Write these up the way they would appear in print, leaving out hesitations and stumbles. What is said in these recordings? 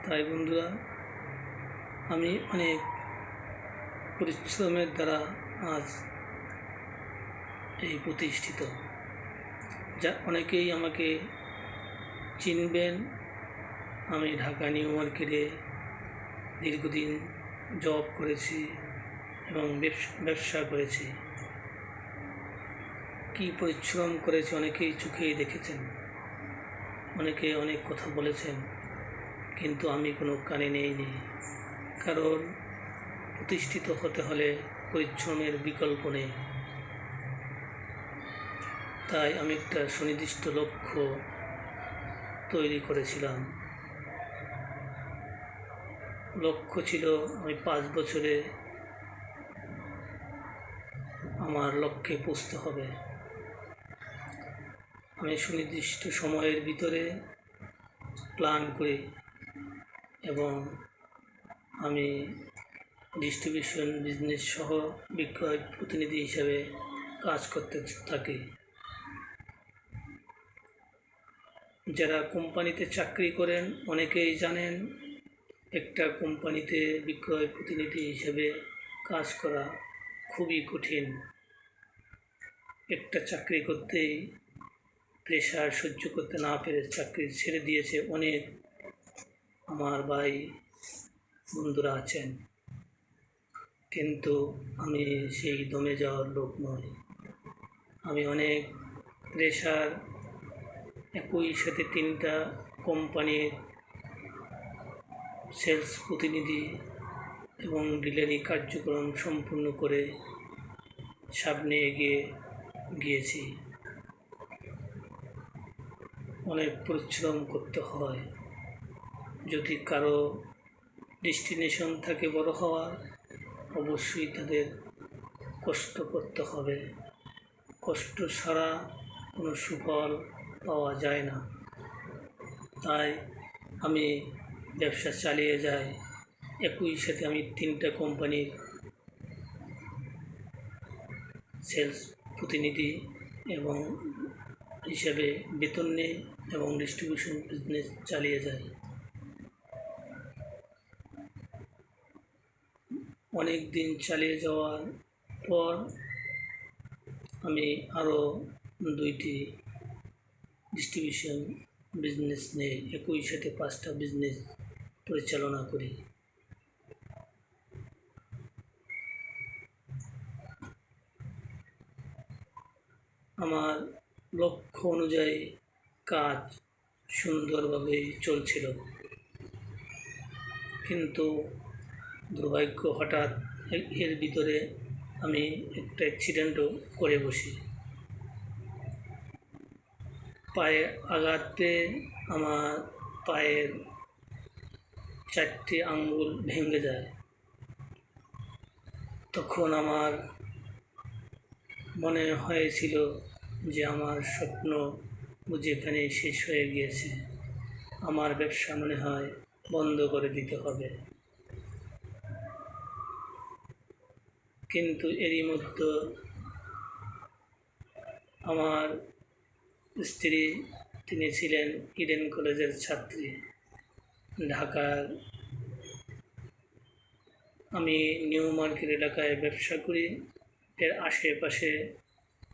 তাই বন্ধুরা, আমি অনেক পরিশ্রমের দ্বারা আজ এই প্রতিষ্ঠিত। যা অনেকেই আমাকে চিনবেন। আমি ঢাকা নিউ মার্কেটে দীর্ঘদিন জব করেছি এবং ব্যবসা করেছি। কি পরিশ্রম করেছি অনেকেই চোখেই দেখেছেন, অনেকে অনেক কথা বলেছেন, কিন্তু আমি কোনো কানে নেইনি। কারণ প্রতিষ্ঠিত হতে হলে পরিশ্রমের বিকল্প নেই। তাই আমি একটা সুনির্দিষ্ট লক্ষ্য তৈরি করেছিলাম। লক্ষ্য ছিল আমি 5 বছরে আমার লক্ষ্যে পৌঁছতে হবে। আমি সুনির্দিষ্ট সময়ের ভিতরে প্ল্যান করি এবং আমি ডিস্ট্রিবিউশন বিজনেস সহ বিক্রয় প্রতিনিধি হিসেবে কাজ করতে থাকি। যারা কোম্পানিতে চাকরি করেন অনেকেই জানেন, একটা কোম্পানিতে বিক্রয় প্রতিনিধি হিসেবে কাজ করা খুবই কঠিন। একটা চাকরি করতেই প্রেশার সহ্য করতে না পেরে চাকরি ছেড়ে দিয়েছে অনেক আমার ভাই বন্ধুরা আছেন। কিন্তু আমি সেই দমে যাওয়ার লোক নই। আমি অনেক প্রেশার, একই সাথে 3টা কোম্পানির সেলস প্রতিনিধি এবং ডিলারি কার্যক্রম সম্পূর্ণ করে সামনে এগিয়ে গিয়েছি। অনেক পরিশ্রম করতে হয়। যদি কারো ডেস্টিনেশন থাকে বড় হওয়ার, অবশ্যই তাদের কষ্ট করতে হবে। কষ্ট ছাড়া কোনো সুফল পাওয়া যায় না। তাই আমি ব্যবসা চালিয়ে যাই। একই সাথে আমি 3টা কোম্পানির সেলস প্রতিনিধি এবং হিসেবে বেতন নেই এবং ডিস্ট্রিবিউশন বিজনেস চালিয়ে যাই। অনেক দিন চালিয়ে যাওয়ার পর আমি আরও 2টি ডিস্ট্রিবিউশন বিজনেস নিয়ে একই সাথে 5টা বিজনেস পরিচালনা করি। আমার লক্ষ্য অনুযায়ী কাজ সুন্দরভাবেই চলছিল, কিন্তু দুর্ভাগ্য হঠাৎ এর ভিতরে আমি একটা অ্যাক্সিডেন্টও করে বসি। পায়ে আঘাত পেয়ে আমার পায়ের 4টি আঙ্গুল ভেঙে যায়। তখন আমার মনে হয়েছিল যে আমার স্বপ্ন বুঝি এখানে শেষ হয়ে গিয়েছে, আমার ব্যবসা মনে হয় বন্ধ করে দিতে হবে। কিন্তু এরই মধ্যে আমার স্ত্রী, তিনি ছিলেন ইডেন কলেজের ছাত্রী। ঢাকার আমি নিউ মার্কেট এলাকায় ব্যবসা করি, এর আশেপাশে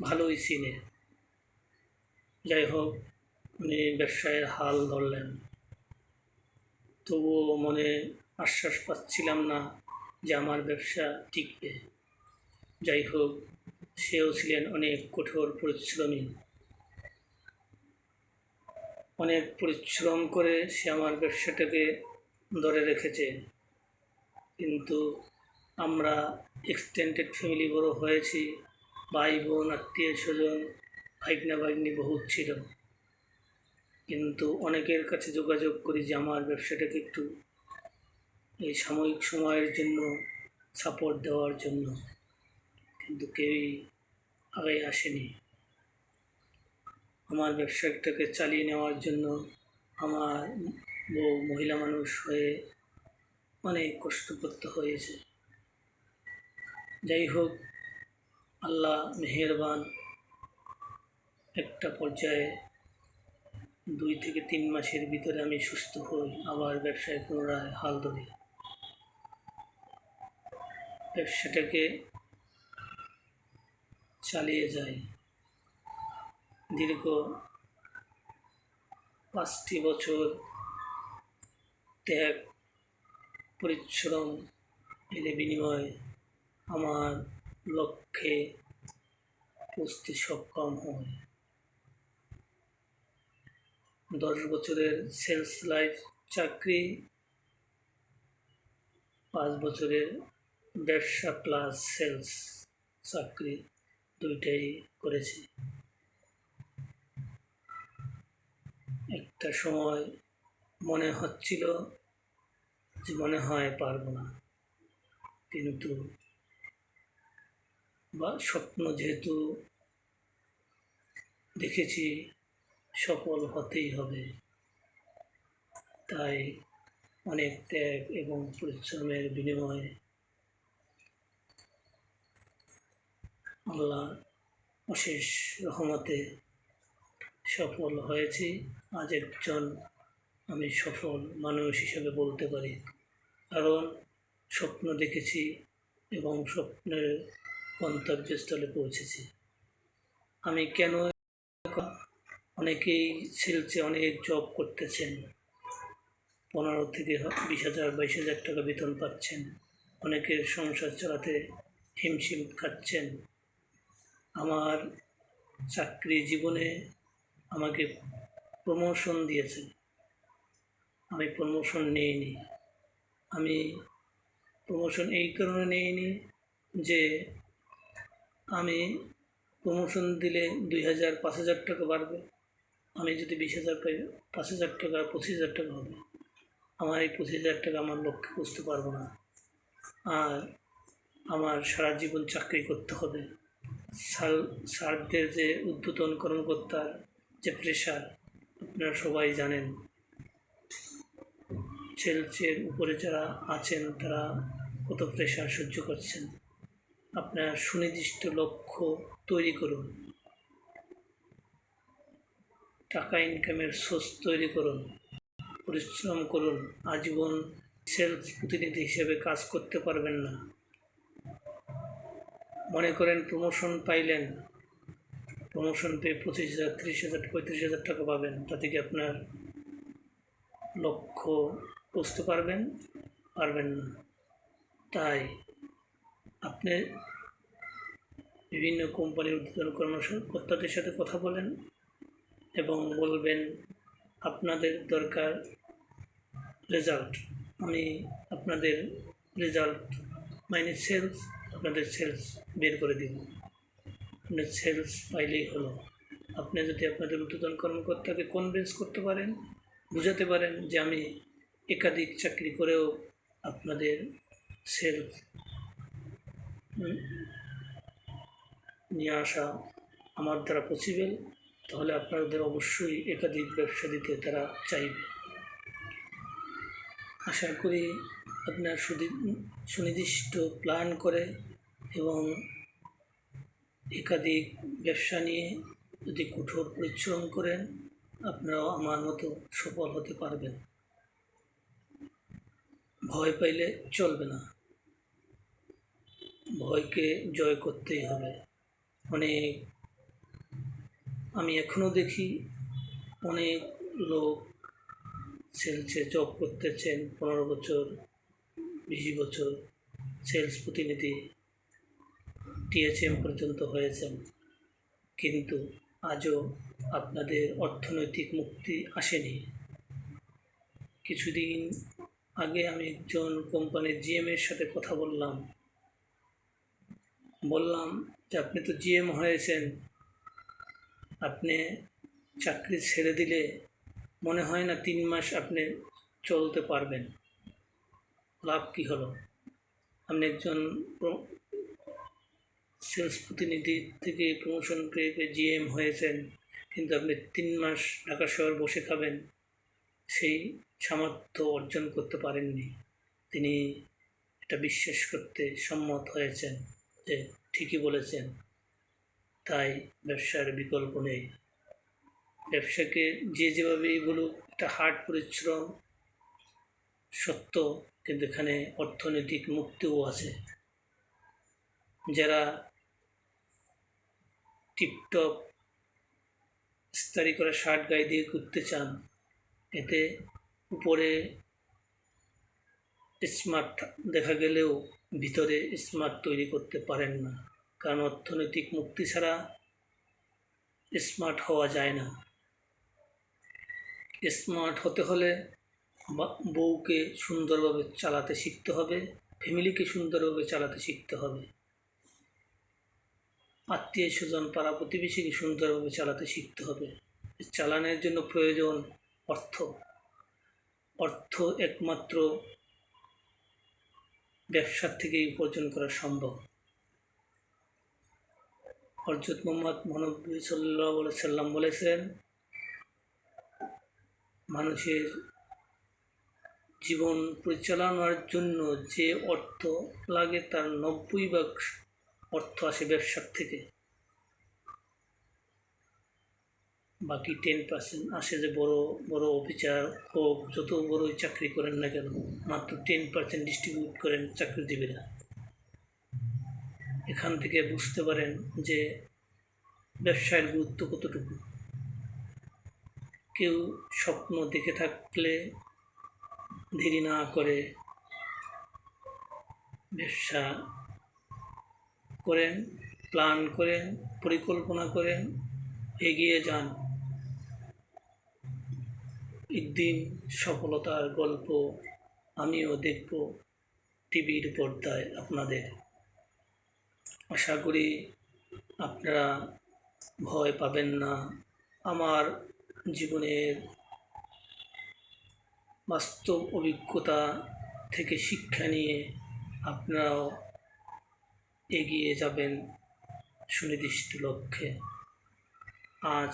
ভালোই চিনে। যাই হোক, উনি ব্যবসায়ের হাল ধরলেন। তবুও মনে আশ্বাস পাচ্ছিলাম না যে আমার ব্যবসা টিকবে। যাই হোক, সেও ছিলেন অনেক কঠোর পরিশ্রমী। অনেক পরিশ্রম করে সে আমার ব্যবসাটাকে ধরে রেখেছে। কিন্তু আমরা এক্সটেন্ডেড ফ্যামিলি বড় হয়েছি, ভাই বোন আত্মীয় স্বজন ভাইগনা ভাগ্নি বহুত ছিল। কিন্তু অনেকের কাছে যোগাযোগ করি যে আমার ব্যবসাটাকে একটু এই সাময়িক সময়ের জন্য সাপোর্ট দেওয়ার জন্য, কিন্তু কেউই আগে আসেনি। আমার ব্যবসাটাকে চালিয়ে নেওয়ার জন্য আমার মহিলা মানুষ হয়ে অনেক কষ্ট করতে হয়েছে। যাই হোক, আল্লাহ মেহেরবান, একটা পর্যায়ে 2 থেকে 3 মাসের ভিতরে আমি সুস্থ হই, আবার ব্যবসায় পুনরায় হাল ধরি। ব্যবসাটাকে চালিয়ে যাই। দীর্ঘ 5টি বছর ত্যাগ পরিশ্রম এর বিনিময়ে আমার লক্ষ্যে পৌঁছতে সক্ষম হই। 10 বছরের সেলস লাইফ চাকরি, 5 বছরের ব্যবসা প্লাস সেলস চাকরি, দুইটাই করেছি। একটা সময় মনে হচ্ছিল যে মনে হয় পারবো না, কিন্তু স্বপ্ন যেহেতু দেখেছি সফল হতেই হবে, তাই অনেক ত্যাগ এবং পরিশ্রমের বিনিময়ে আল্লাহ অশেষ রহমতে সফল হয়েছি। আজ একজন আমি সফল মানুষ হিসেবে বলতে পারি, কারণ স্বপ্ন দেখেছি এবং স্বপ্নের গন্তব্যস্থলে পৌঁছেছি। আমি কেন, অনেকেই সেলসে অনেক জব করতেছেন, 15 থেকে 20,000 22,000 টাকা বেতন পাচ্ছেন, অনেকের সংসার চালাতে হিমশিম খাচ্ছেন। আমার চাকরি জীবনে আমাকে প্রমোশন দিয়েছে, আমি প্রমোশন নিইনি। আমি প্রমোশন এই কারণে নিইনি যে আমি প্রমোশন দিলে 2,000 5,000 টাকা বাড়বে, আমি যদি 20,000 পাই, 5,000 টাকা 25,000 টাকা হবে। আমার এই 25,000 টাকা আমার লক্ষ্যে পৌঁছতে পারবো না, আর আমার সারা জীবন চাকরি করতে হবে। স্যারদের যে ঊর্ধ্বতন কর্মকর্তার যে প্রেশার, আপনারা সবাই জানেন। সেলসের উপরে যারা আছেন তারা কত প্রেশার সহ্য করছেন। আপনার সুনির্দিষ্ট লক্ষ্য তৈরি করুন, টাকা ইনকামের সোর্স তৈরি করুন, পরিশ্রম করুন। আজীবন সেলস প্রতিনিধি হিসেবে কাজ করতে পারবেন না। মনে করেন প্রমোশন পাইলেন, প্রমোশন পেয়ে 25,000 30,000 35,000 টাকা পাবেন, তাতে কি আপনার লক্ষ্য বুঝতে পারবেন না। তাই আপনি বিভিন্ন কোম্পানির ঊর্ধ্বতন কর্মকর্তাদের সাথে কথা বলেন এবং বলবেন আপনাদের দরকার রেজাল্ট, আমি আপনাদের রেজাল্ট মাইনে সেলস, আপনাদের সেলস বের করে দিব। আপনার সেলস পাইলেই হলো। আপনি যদি আপনাদের ঊর্ধ্বতন কর্মকর্তাকে কনভিন্স করতে পারেন, বুঝাতে পারেন যে আমি একাধিক চাকরি করেও আপনাদের সেলস নিয়ে আসা আমার দ্বারা পসিবল, তাহলে আপনাদের অবশ্যই একাধিক ব্যবসা দিতে তারা চাইবে। আশা করি আপনার সুনির্দিষ্ট প্ল্যান করে এবং একাধিক ব্যবসা নিয়ে যদি কঠোর পরিশ্রম করেন, আপনারাও আমার মতো সফল হতে পারবেন। ভয় পাইলে চলবে না, ভয়কে জয় করতেই হবে। আমি এখনও দেখি অনেক লোক সেলসে জব করতেছেন, 15 বছর 20 বছর সেলস প্রতিনিধি, THM পর্যন্ত হয়েছেন, কিন্তু আজও আপনাদের অর্থনৈতিক মুক্তি আসেনি। কিছুদিন আগে আমি একজন কোম্পানির GM-এর সাথে কথা বললাম যে আপনি তো GM হয়েছেন, আপনি চাকরি ছেড়ে দিলে মনে হয় না 3 মাস আপনি চলতে পারবেন, লাভ কী হলো? আপনি একজন সেলস প্রতিনিধি থেকে প্রমোশন পেয়ে GM হয়েছেন, কিন্তু আপনি 3 মাস ঢাকা শহর বসে খাবেন, সেই সামর্থ্য অর্জন করতে পারেননি। তিনি এটা বিশ্বাস করতে সম্মত হয়েছেন যে ঠিকই বলেছেন, তাই ব্যবসার বিকল্প নেই। ব্যবসাকে যে যেভাবেই বলুক এটা হার্ড পরিশ্রম সত্য, কিন্তু এখানে অর্থনৈতিক মুক্তিও আছে। যারা টিপটপ ইস্তারি করে শার্ট গায়ে দিয়ে ঘুরতে চান, এতে উপরে স্মার্ট দেখা গেলেও ভিতরে স্মার্ট তৈরি করতে পারেন না, কারণ অর্থনৈতিক মুক্তি ছাড়া স্মার্ট হওয়া যায় না। স্মার্ট হতে হলে বউকে সুন্দরভাবে চালাতে শিখতে হবে, ফ্যামিলিকে সুন্দরভাবে চালাতে শিখতে হবে, আত্মীয় স্বজন পাড়া প্রতিবেশীকে সুন্দরভাবে চালাতে শিখতে হবে। চালানোর জন্য প্রয়োজন অর্থ। অর্থ একমাত্র ব্যবসার থেকেই উপার্জন করা সম্ভব। হযরত মুহাম্মদ মহানবী সাল্লাল্লাহু আলাইহি সাল্লাম বলেছেন, মানুষের জীবন পরিচালনার জন্য যে অর্থ লাগে তার 90% অর্থ আসে ব্যবসার থেকে, বাকি 10% আসে যে বড় বড় অফিসার হোক, যত বড়ই চাকরি করেন না কেন, মাত্র 10% ডিস্ট্রিবিউট করেন চাকরিজীবীরা। এখান থেকে বুঝতে পারেন যে ব্যবসায়ের গুরুত্ব কতটুকু। কেউ স্বপ্ন দেখে থাকলে দেরি না করে ব্যবসা করেন, প্ল্যান করেন, পরিকল্পনা করেন, এগিয়ে যান। একদিন সফলতার গল্প আমিও দেখব টিভির পর্দায় আপনাদের। আশা করি আপনারা ভয় পাবেন না। আমার জীবনের বাস্তব অভিজ্ঞতা থেকে শিক্ষা নিয়ে আপনারাও এগিয়ে যাবেন সুনির্দিষ্ট লক্ষ্যে। আজ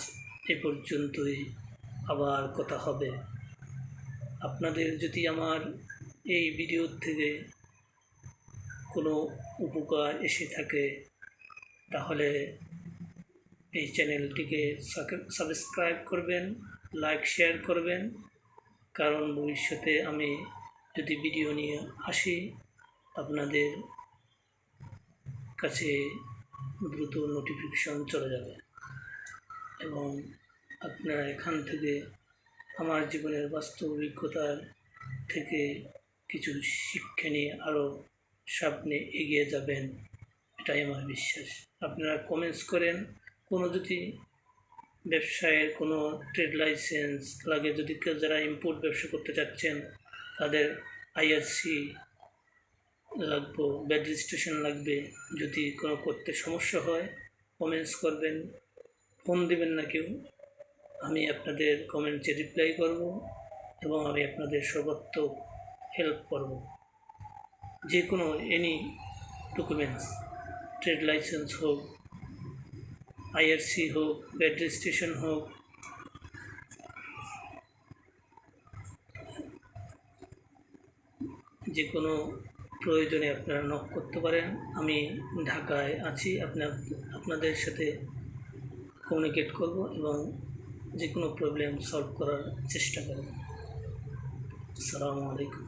এ পর্যন্তই, আবার কথা হবে। আপনাদের যদি আমার এই ভিডিও থেকে কোনো উপকার এসে থাকে তাহলে এই চ্যানেলটিকে সাবস্ক্রাইব করবেন, লাইক শেয়ার করবেন, কারণ ভবিষ্যতে আমি যদি ভিডিও নিয়ে আসি আপনাদের কাছে দ্রুত নোটিফিকেশন চলে যাবে এবং আপনারা এখান থেকে আমার জীবনের বাস্তব অভিজ্ঞতার থেকে কিছু শিক্ষা নিয়ে আরও সামনে এগিয়ে যাবেন, এটাই আমার বিশ্বাস। আপনারা কমেন্টস করেন, কোনো যদি ব্যবসায়ের কোনো ট্রেড লাইসেন্স লাগে, যদি কেউ যারা ইম্পোর্ট ব্যবসা করতে চাচ্ছেন তাদের IRC লাগবে, ব্যাড রেজিস্ট্রেশন লাগবে, যদি কোনো করতে সমস্যা হয় কমেন্টস করবেন, ফোন দেবেন না কেউ, আমি আপনাদের কমেন্টে রিপ্লাই করব এবং আমি আপনাদের সর্বাত্মক হেল্প করব। যে কোনো এনি ডকুমেন্টস, ট্রেড লাইসেন্স হোক, IRC হোক, ব্যাড রেজিস্ট্রেশন হোক, যে কোনো প্রয়োজনে আপনারা নক করতে পারেন। আমি ঢাকায় আছি, আপনাদের সাথে কমিউনিকেট করব এবং যে কোনো প্রবলেম সলভ করার চেষ্টা করব। আসসালামু আলাইকুম।